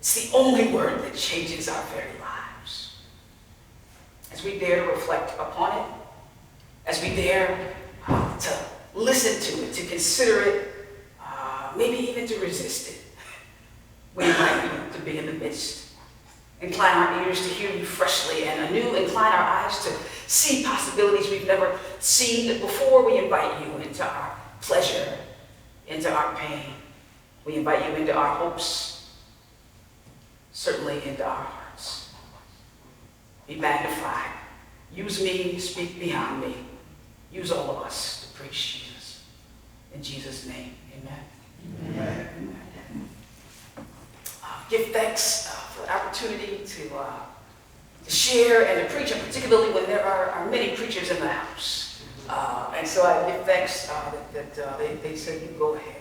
It's the only word that changes our very lives. As we dare to reflect upon it, as we dare to listen to it, to consider it, maybe even to resist it, we invite you to be in the midst. Incline our ears to hear you freshly, and anew incline our eyes to see possibilities we've never seen before. We invite you into our pleasure, into our pain. We invite you into our hopes, certainly into our hearts. Be magnified. Use me, speak beyond me. Use all of us to preach Jesus. In Jesus' name, amen. Amen. Give thanks for the opportunity to share and to preach, and particularly when there are many preachers in the house. And so I give thanks that they said, you go ahead.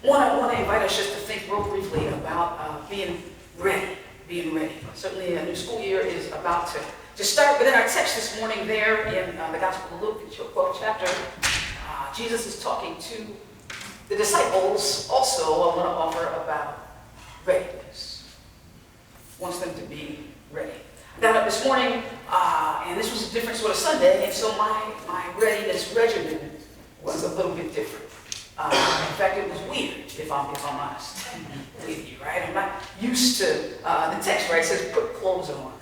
I want to invite us just to think real briefly about being ready. Certainly a new school year is about to start, but in our text this morning there in the Gospel of Luke, in the 12th chapter, Jesus is talking to the disciples also, I want to offer about readiness. Wants them to be ready. I got up this morning, and this was a different sort of Sunday, and so my readiness regimen was a little bit different. In fact, it was weird, if I'm honest with you, right? I'm not used to the text, right? It says put clothes on.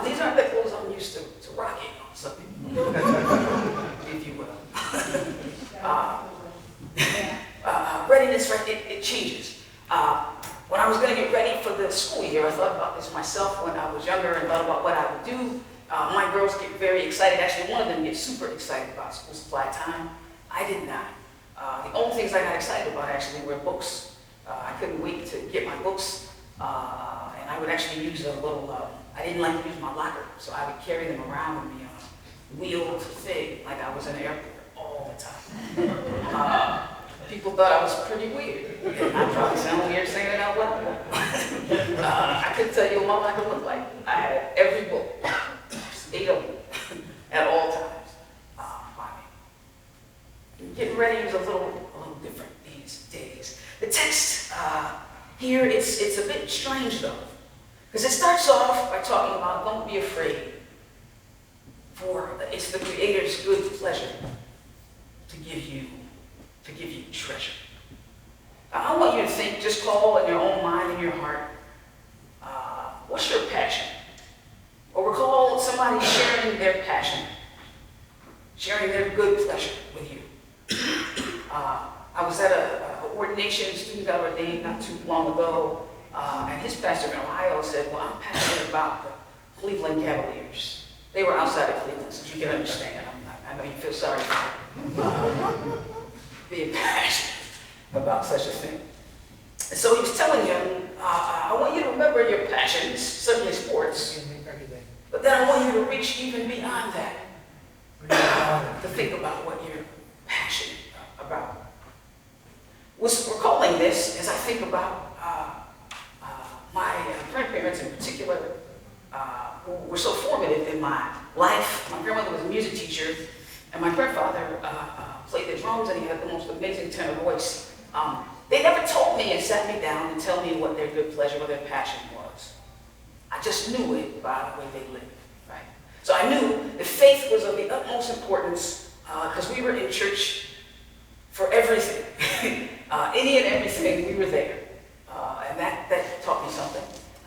These aren't the clothes I'm used to rocking on something, if you will. Readiness, right? It changes. When I was going to get ready for the school year, I thought about this myself when I was younger and thought about what I would do. My girls get very excited. Actually, one of them gets super excited about school supply time. I did not. The only things I got excited about actually were books. I couldn't wait to get my books, and I would actually use a little, I didn't like to use my locker, so I would carry them around with me on a wheeled thing, like I was in an airport all the time. People thought I was pretty weird, and I probably sound weird saying it out loud. I couldn't tell you what my locker looked like. I had every book, 8 of them, at all times. Getting ready is a little different these days. The text here, it's a bit strange though, because it starts off by talking about don't be afraid, for it's the Creator's good pleasure to give you treasure. Now, I want you to think, just call in your own mind and your heart, what's your passion? Or recall somebody sharing their passion, sharing their good pleasure with you. I was at an ordination, student got ordained not too long ago, and his pastor in Ohio said, well, I'm passionate about the Cleveland Cavaliers. They were outside of Cleveland, so you can understand. I know you feel sorry for being passionate about such a thing. And so he was telling him, I want you to remember your passions, certainly sports, but then I want you to reach even beyond that, to think about what you're passionate about. Was recalling this as I think about my grandparents in particular, who were so formative in my life. My grandmother was a music teacher, and my grandfather played the drums, and he had the most amazing tenor voice. They never told me and sat me down and tell me what their good pleasure or their passion was. I just knew it by the way they lived, right? So I knew that faith was of the utmost importance, because we were in church for everything. Any and everything, we were there. And that taught me something.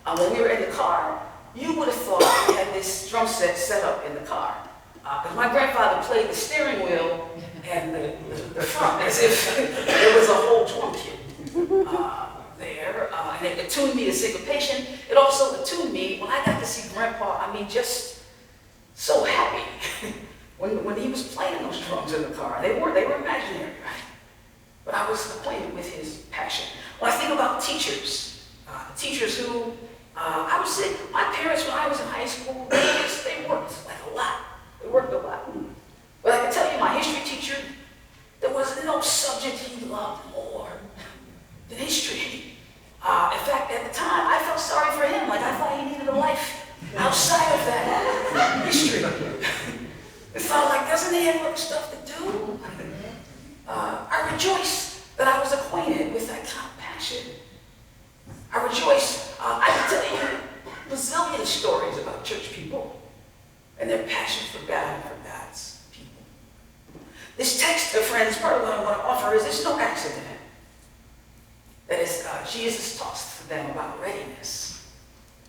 When we were in the car, you would have thought we had this drum set up in the car. Because my grandfather played the steering wheel and the front as if there was a whole drum kit there. And it attuned me to syncopation. It also attuned me, when I got to see Grandpa, I mean, just so happy. When he was playing those drums in the car, they were imaginary, right? But I was acquainted with his passion. When I think about teachers, teachers who, I would say, my parents when I was in high school, they worked like a lot. They worked a lot. But I can tell you, my history teacher, there was no subject he loved more than history. In fact, at the time, I felt sorry for him. Like I thought he needed a life outside of that history. It felt like, doesn't he have other stuff to do? I rejoice that I was acquainted with that kind of passion. I them about readiness.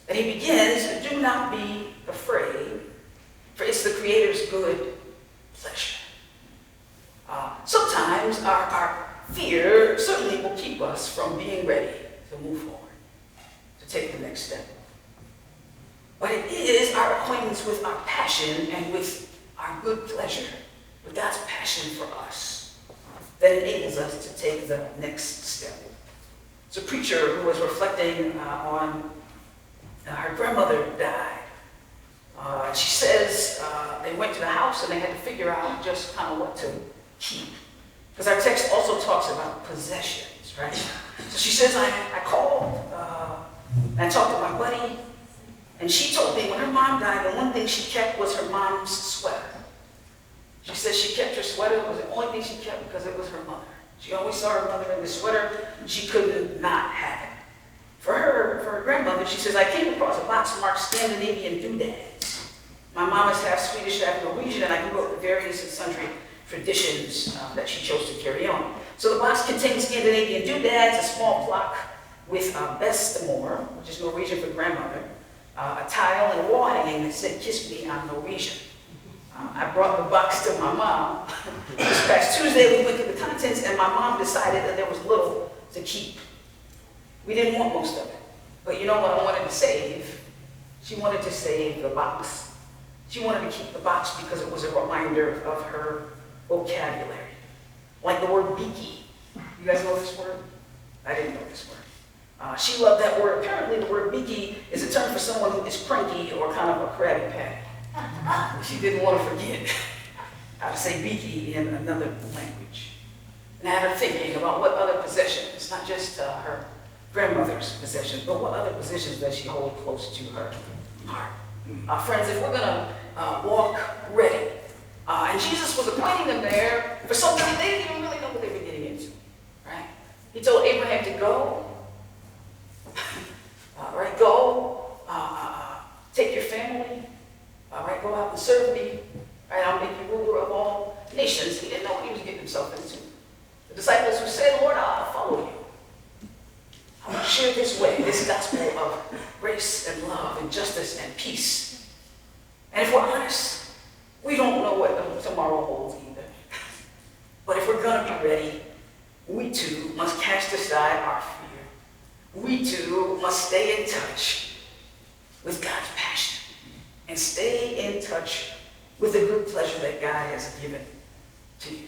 And he begins, do not be afraid, for it's the Creator's good pleasure. Sometimes our fear certainly will keep us from being ready to move forward, to take the next step. But it is our acquaintance with our passion and with our good pleasure, with God's passion for us, that enables us to take the next step. It's a preacher who was reflecting on her grandmother died. She says they went to the house and they had to figure out just kind of what to keep. Because our text also talks about possessions, right? So she says, I called and talked to my buddy, and she told me when her mom died, the one thing she kept was her mom's sweater. She says she kept her sweater. It was the only thing she kept because it was her mother. She always saw her mother in the sweater. She could not have it. For her grandmother, she says, I came across a box marked Scandinavian doodads. My mom is half Swedish, half Norwegian, and I grew up with various and sundry traditions that she chose to carry on. So the box contains Scandinavian doodads, a small clock with bestemor, which is Norwegian for grandmother, a tile and a wall hanging that said, kiss me, I'm Norwegian. I brought the box to my mom. This past Tuesday, we went through the contents, and my mom decided that there was little to keep. We didn't want most of it. But you know what I wanted to save? She wanted to save the box. She wanted to keep the box because it was a reminder of her vocabulary. Like the word beaky. You guys know this word? I didn't know this word. She loved that word. Apparently the word beaky is a term for someone who is cranky or kind of a crabby patty. She didn't want to forget how to say beaky in another language. And I had her thinking about what other possessions, not just her grandmother's possessions, but what other possessions does she hold close to her heart. Friends, if we're going to walk ready, and Jesus was appointing them there for something they didn't even really know what they were getting into, right? He told Abraham to go, right? Go, take your family, right? Go out and serve me, right? I'll make you ruler of all nations. He didn't know what he was getting himself into. The disciples who said, Lord, I'll follow you. I want to share this way, this gospel of grace and love and justice and peace. And if we're honest, we don't know what tomorrow holds either. But if we're going to be ready, we too must cast aside our fear. We too must stay in touch with God's passion and stay in touch with the good pleasure that God has given to you.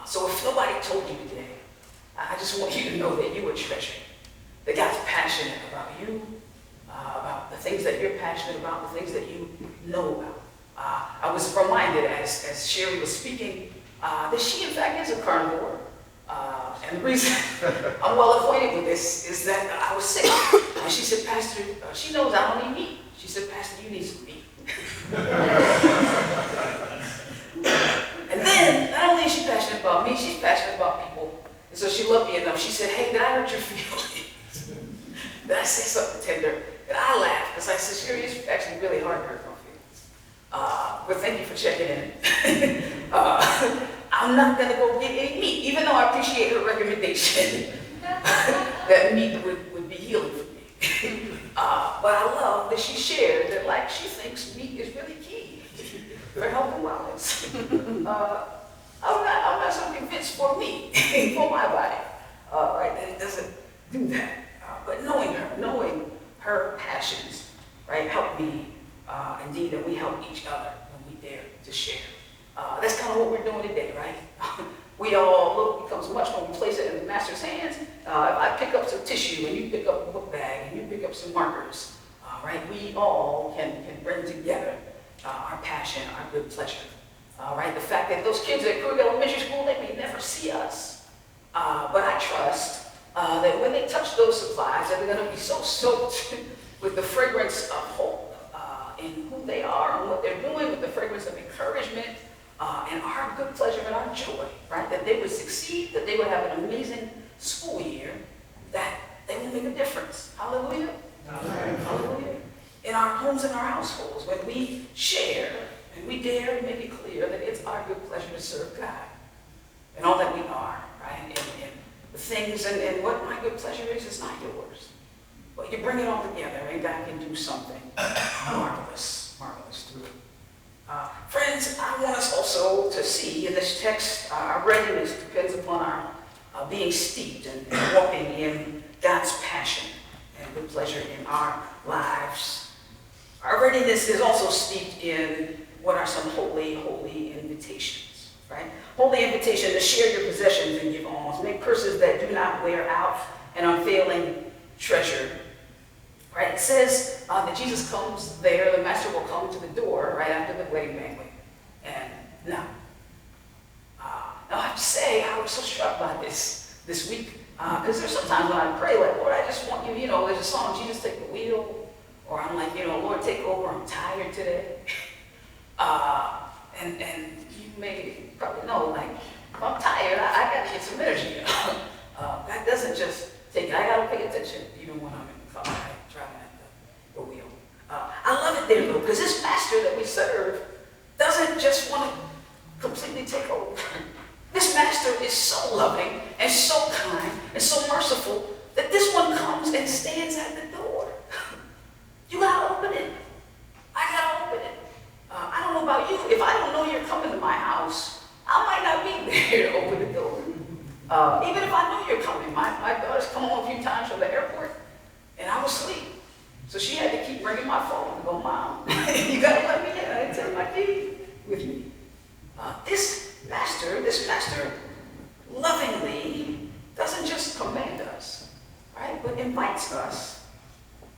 So if nobody told you today, I just want you to know that you are treasured. That God's passionate about you, about the things that you're passionate about, the things that you know about. I was reminded as Sherry was speaking that she in fact is a carnivore. And the reason I'm well acquainted with this is that I was sick. And she said, Pastor, she knows I don't eat meat. She said, Pastor, you need some meat. And then, not only is she passionate about me, she's passionate about people. And so she loved me enough. She said, hey, did I hurt your feelings? Did I say something tender? And I laughed because I said, Sherry, it's actually really hard to hurt my feelings. But thank you for checking in. I'm not going to go get any meat, even though I appreciate her recommendation that meat would be healing for me. But I love that she shared that, like, she thinks meat is really key for health and wellness. I'm not so convinced for me, for my body, right, that it doesn't do that. But knowing her passions, right, help me, indeed, and we help each other when we dare to share. That's kind of what we're doing today, right? We all, look, becomes much when we place it in the master's hands. If I pick up some tissue and you pick up a book bag and you pick up some markers, right, we all can bring together our passion, our good pleasure. Right, the fact that those kids at Krug Elementary School, they may never see us, but I trust that when they touch those supplies, that they're going to be so soaked with the fragrance of hope in who they are and what they're doing, with the fragrance of encouragement and our good pleasure and our joy, right? That they would succeed, that they would have an amazing school year, that they will make a difference. Hallelujah. Hallelujah. In our homes and our households, when we share and we dare to make it clear that it's our good pleasure to serve God and all that we are, right? And the things and what my good pleasure is not yours. you bring it all together, and God can do something marvelous through it. Friends, I want us also to see in this text, our readiness depends upon our being steeped and walking in God's passion and good pleasure in our lives. Our readiness is also steeped in what are some holy invitations, right? Holy invitation to share your possessions and give alms. Make purses that do not wear out, an unfailing treasure. Right? It says that Jesus comes there, the master will come to the door right after the wedding banquet. And now I have to say, I was so struck by this week, because there's sometimes when I pray, like, Lord, I just want you, there's a song, Jesus take the wheel, or I'm like, Lord, take over, I'm tired today. And you may probably know, like, if I'm tired, I got to get some energy. God doesn't just take it. I got to pay attention, even when I'm in the car, right, driving at the wheel. I love it there, though, because this master that we serve doesn't just want to completely take over. This master is so loving and so kind and so merciful that this one comes and stands at the door. You got to open it. I got to open it. I don't know about you. If I don't know you're coming to my house, I might not be there to open the door. Even if I know you're coming. My daughter's come home a few times from the airport, and I was asleep. So she had to keep ringing my phone and go, Mom, you got to let me in. I didn't take my key with me. This master lovingly doesn't just command us, right, but invites us.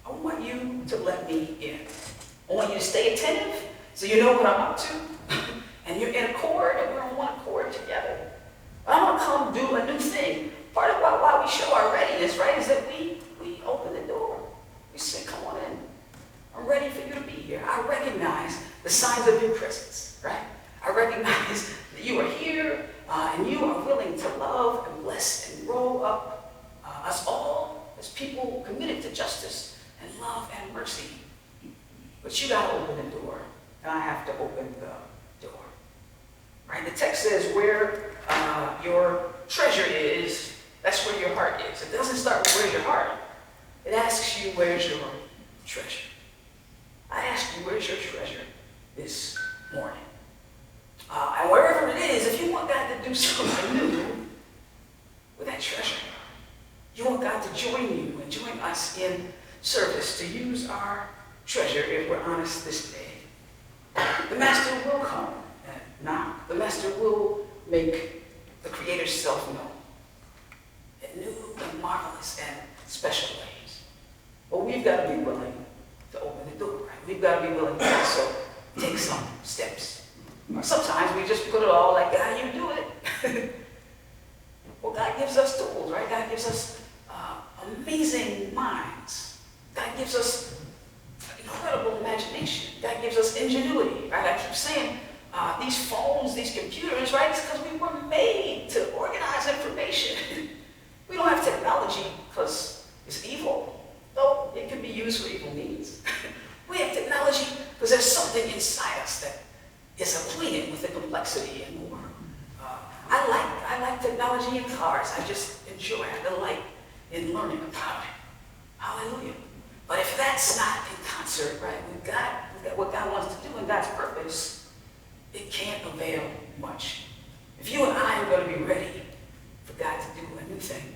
I want you to let me in. I want you to stay attentive so you know what I'm up to, and you're in accord, and we're on one accord together. I want to come do a new thing. Part of why we show our readiness, right, is that we open the door. We say, come on in. I'm ready for you to be here. I recognize the signs of your presence, right? I recognize that you are here, and you are willing to love and bless and grow up us all as people committed to justice and love and mercy. But you got to open the door, and I have to open the door. Right? The text says where your treasure is, that's where your heart is. It doesn't start with where's your heart. It asks you, where's your treasure? I ask you, where's your treasure this morning? And wherever it is, if you want God to do something new with that treasure, you want God to join you and join us in service to use our treasure, if we're honest this day. The master will come and knock. The master will make the Creator's self known in new and marvelous and special ways. But we've got to be willing to open the door, right? We've got to be willing to also take some steps. Or sometimes we just put it all like, God, you do it. Well, God gives us tools, right? God gives us amazing minds. God gives us incredible imagination. God gives us ingenuity, right? I keep saying these phones, these computers, right? It's because we were made to organize information. We don't have technology because it's evil, though it can be used for evil means. We have technology because there's something inside us that is acquainted with the complexity and more. I like technology in cars. I just enjoy it. I delight in learning about it. Hallelujah. But if that's not in concert, right, with God, what God wants to do in God's purpose, it can't avail much. If you and I are going to be ready for God to do a new thing,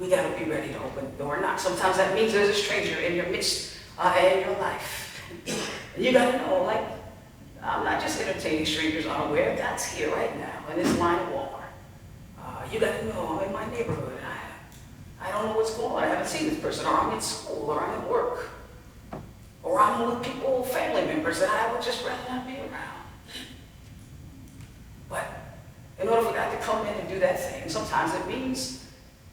we got to be ready to open the door or not. Sometimes that means there's a stranger in your midst and in your life. And you got to know, like, I'm not just entertaining strangers unaware. God's here right now in this line of Walmart. You got to know I'm in my neighborhood. I don't know what's going on. I haven't seen this person, or I'm in school, or I'm at work, or I'm with people, family members that I would just rather not be around. But in order for God to come in and do that thing, sometimes it means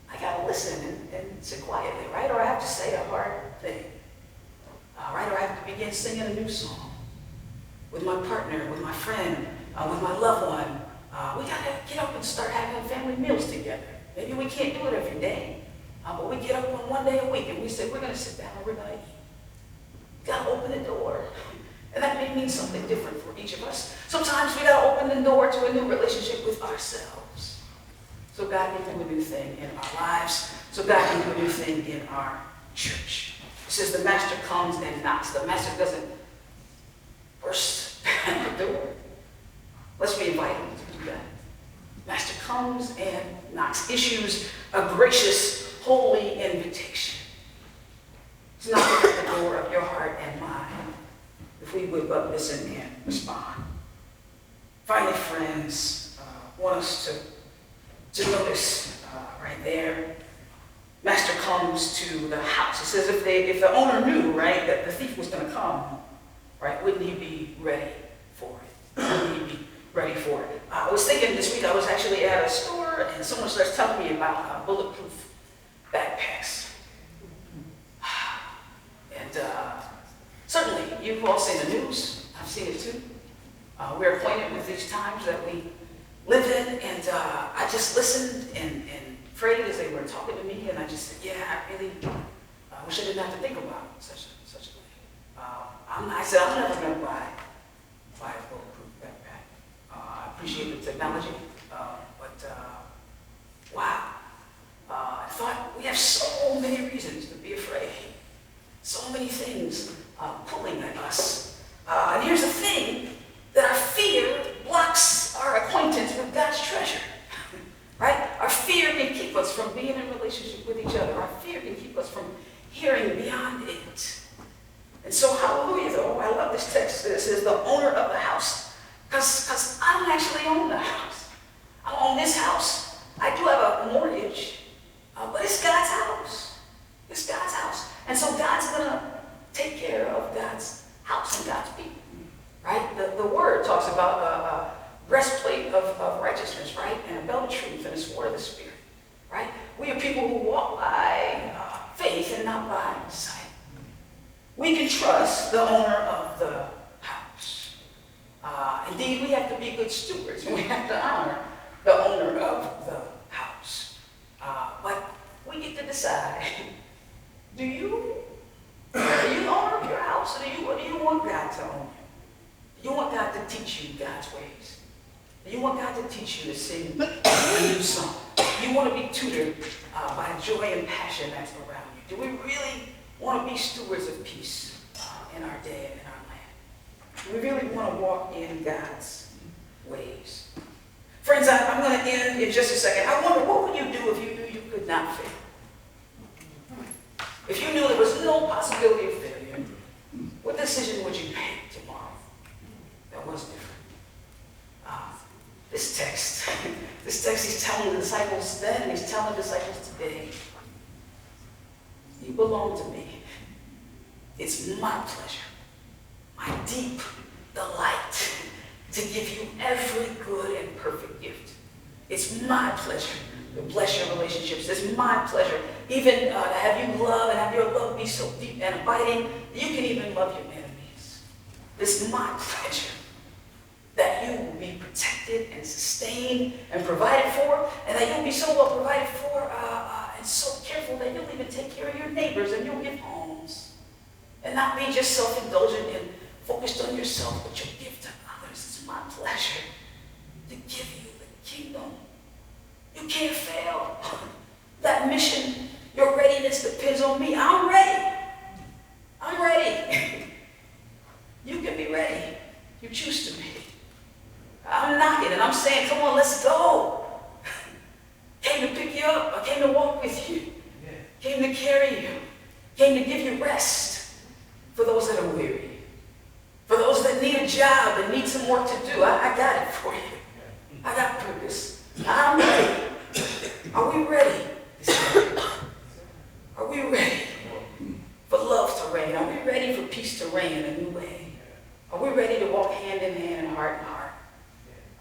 I got to listen and sit quietly, right? Or I have to say a hard thing, right? Or I have to begin singing a new song with my partner, with my friend, with my loved one. We got to get up and start having family meals together. Maybe we can't do it every day, but we get up on one day a week and we say, we're going to sit down and we're going to eat. Got to open the door. And that may mean something different for each of us. Sometimes we got to open the door to a new relationship with ourselves. So God can do a new thing in our lives. So God can do a new thing in our church. It says the master comes and knocks. The master doesn't burst down the door. Let's be invited to do that. Master comes and knocks, issues a gracious, holy invitation. It's knocking at the door of your heart and mine, if we would but listen and respond. Finally, friends, I want us to notice right there, Master comes to the house. It says if the owner knew, right, that the thief was going to come, right, wouldn't he be ready for it? Wouldn't he be ready for it? I was thinking this week, I was actually at a store, and someone starts telling me about bulletproof backpacks. And certainly, you've all seen the news. I've seen it too. We're acquainted with these times that we live in, and I just listened and prayed as they were talking to me, and I just said, yeah, I really wish I didn't have to think about such a thing. I said, I'm never going to buy a bulletproof backpack. I appreciate the technology, but wow. I thought we have so many reasons to be afraid. So many things pulling at us. And here's the thing, that our fear blocks our acquaintance with God's treasure. Right? Our fear can keep us from being in relationship with each other. Our fear can keep us from hearing beyond it. And so, hallelujah, though, I love this text that says the owner of the house. Because I don't actually own the house. I own this house. I do have a mortgage, but it's God's house. It's God's house. And so God's going to take care of God's house and God's people. Right? The word talks about a breastplate of righteousness, right? And a belt of truth and a sword of the Spirit. Right? We are people who walk by faith and not by sight. We can trust the owner of the house. Indeed, we have to be good stewards, and we have to honor the owner of the house. But we get to decide, are you the owner of your house, or do you want God to own you? Do you want God to teach you God's ways? Do you want God to teach you to sing a new song? Do you want to be tutored by joy and passion that's around you? Do we really want to be stewards of peace in our day and in our land? Do we really want to walk in God's ways? Friends, I'm going to end in just a second. I wonder, what would you do if you knew you could not fail? If you knew there was no possibility of failure, what decision would you make tomorrow that was different? This text, he's telling the disciples then, and he's telling the disciples today, you belong to me. It's my pleasure, my deep delight to give you every good and perfect gift. It's my pleasure to bless your relationships. It's my pleasure even to have you love and have your love be so deep and abiding that you can even love your enemies. It's my pleasure that you will be protected and sustained and provided for, and that you'll be so well provided for and so careful that you'll even take care of your neighbors and you'll give homes. And not be just self-indulgent and focused on yourself, but you'll give to others. It's my pleasure to give you the kingdom. You can't fail. That mission, your readiness depends on me. I'm ready. I'm ready. You can be ready. You choose to be. I'm knocking and I'm saying, come on, let's go. Came to pick you up. I came to walk with you. Came to carry you. Came to give you rest for those that are weary. For those that need a job and need some work to do. I got it for you. I got purpose. I'm ready. Are we ready? Are we ready for love to reign? Are we ready for peace to reign in a new way? Are we ready to walk hand in hand and heart in heart?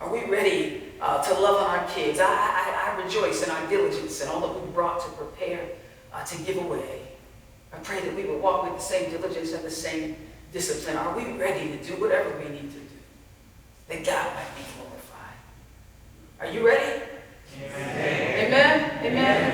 Are we ready to love on our kids? I rejoice in our diligence and all that we brought to prepare to give away. I pray that we will walk with the same diligence and the same discipline. Are we ready to do whatever we need to do, that God might be glorified? Are you ready? Amen. Amen. Amen.